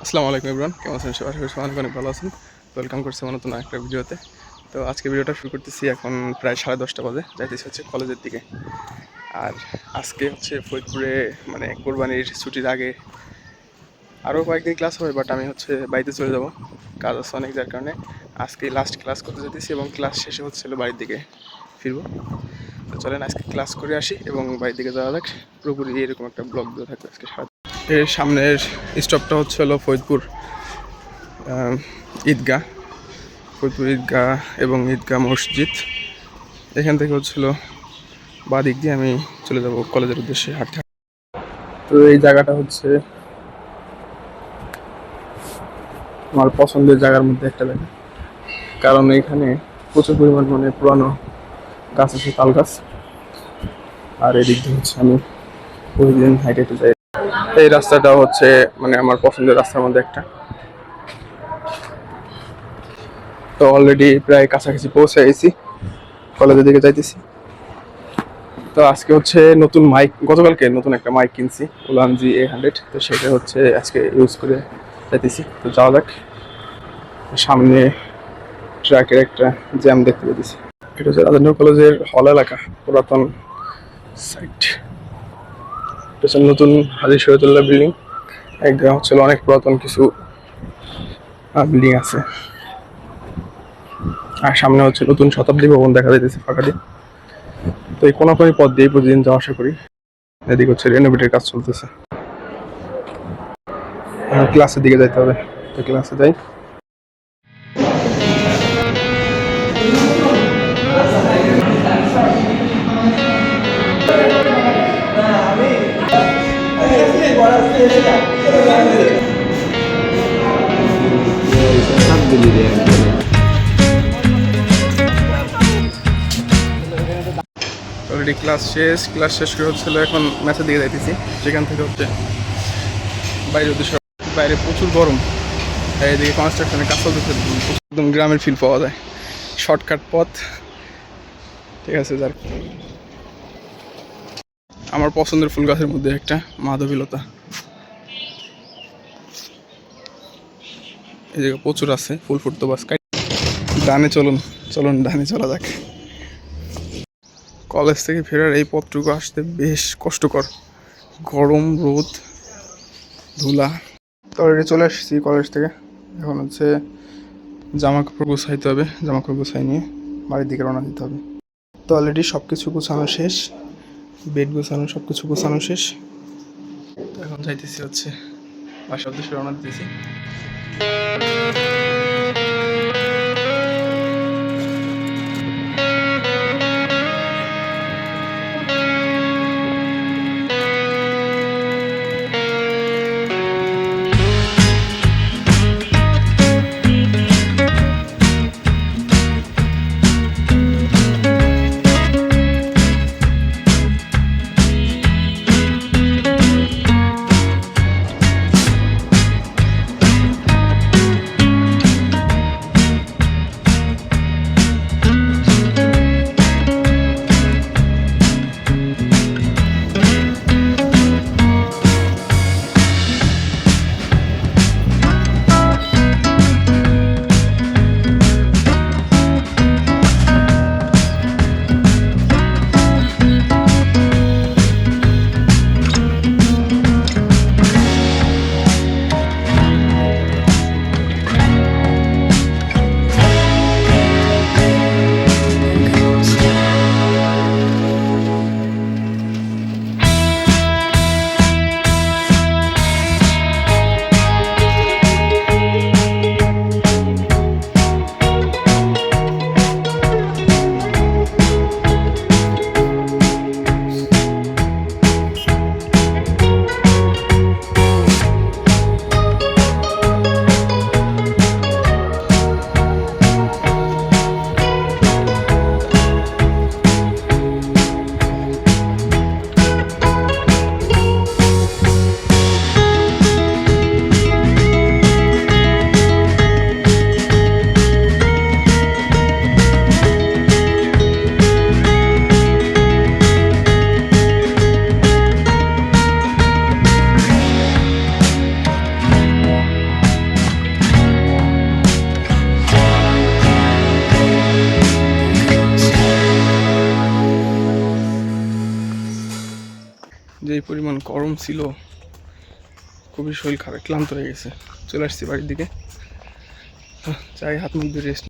আসসালামু আলাইকুম এভরিওয়ান, কেমন আছেন সবাই? আশা করি সবাই অনেক ভালো আছেন। ওয়েলকাম করছি আমার নতুন একটা ভিডিওতে। তো আজকে ভিডিওটা শুরু করতেছি, এখন প্রায় 10:30 বাজে, যাইতেছি হচ্ছে কলেজের দিকে। আর আজকে হচ্ছে ফরিদপুরে মানে কোরবানির ছুটির আগে আরও কয়েকদিন ক্লাস হবে, বাট আমি হচ্ছে বাড়িতে চলে যাব, কাজ আছে অনেক, যার কারণে আজকে লাস্ট ক্লাস করতে যেতেছি এবং ক্লাস শেষে হচ্ছিল বাড়ির দিকে ফিরবো। তো চলেন আজকে ক্লাস করে আসি এবং বাড়ির দিকে যাওয়া যাক। পুরোপুরি এরকম একটা ব্লগ দিয়ে থাকবে আজকে সারা। এর সামনের স্টপটা হচ্ছে হলো ফরিদপুর ঈদগাহ, ফরিদপুর ঈদগাহ এবং ঈদগাহ মসজিদ। এখান থেকে হচ্ছিল বাঁ দিক দিয়ে আমি চলে যাব কলেজের উদ্দেশ্যে হাঁটতে। তো এই জায়গাটা হচ্ছে আমার পছন্দের জায়গার মধ্যে একটা জায়গা, কারণ এখানে প্রচুর পরিমাণ মানে পুরানো গাছ আছে, তাল গাছ। আর এদিক দিয়ে হচ্ছে আমি প্রতিদিন হাইটে হেঁটে যাই। এই রাস্তাটা হচ্ছে মানে আমার পছন্দের রাস্তার মধ্যে একটা। তো অলরেডি প্রায় কাছাকাছি পৌঁছে গেছি, কলেজের দিকে যাইতেছি। তো আজকে হচ্ছে নতুন মাইক, গতকালকে নতুন একটা মাইক কিনছি, উলান GA100। তো সেটা হচ্ছে আজকে ইউজ করে যাইতেছি। তো যাওয়া যাক। সামনে ট্রাকের একটা জ্যাম দেখতে পেয়েছি। এটা হচ্ছে রাজেন্দ্র কলেজের হল এলাকা, পুরাতন সাইট। পেছনে নতুন হাজী শহীদুল্লাহ বিল্ডিং, একদম হচ্ছে অনেক পুরাতন কিছু বিল্ডিং আছে। আর সামনে হচ্ছে নতুন শতাব্দী ভবন দেখা যাইতেছে ফাঁকা দিয়ে। তো এই কোনাকুনি পথ দিয়ে প্রতিদিন যাওয়া আসা করি। এদিকে হচ্ছে রেনোভেটের কাজ চলতেছে, ক্লাসের দিকে যাইতে হবে। তো ক্লাসে যাই। অলরেডি ক্লাস শেষ করে হচ্ছিল, এখন ম্যাচের দিকে যাইতেছি। সেখান থেকে হচ্ছে বাইরের উদ্দেশ্যে। বাইরে প্রচুর গরম, এদিকে কনস্ট্রাকশনের কাজ চলতেছে, একদম গ্রামের ফিল পাওয়া যায়। শর্টকাট পথ, ঠিক আছে। যার আমার পছন্দের ফুল গাছের মধ্যে একটা মাধবীলতা, এই জায়গায় প্রচুর আছে ফুল ফুটতো। বাস ডানে চলুন ডানে চলা যাক। কলেজ থেকে ফেরার এই পথটুকু আসতে বেশ কষ্টকর, গরম, রোদ, ধুলা। তো অলরেডি চলে আসছি কলেজ থেকে। এখন হচ্ছে জামা কাপড় গুছাইতে হবে, জামা কাপড় গুছাই নিয়ে বাড়ির দিকে রওনা দিতে হবে। তো অলরেডি সব কিছু গুছানো শেষ, বেড গুছানো, সব কিছু গুছানো শেষ। তো এখন যাইতেছি হচ্ছে বাসার উদ্দেশ্যে রওনা দিতেছি। যেই পরিমাণ গরম ছিল, খুবই শরীর খারাপ, ক্লান্ত হয়ে গেছে। চলে আসছি বাড়ির দিকে, যাই হাত মুখ দিয়ে রেস্ট।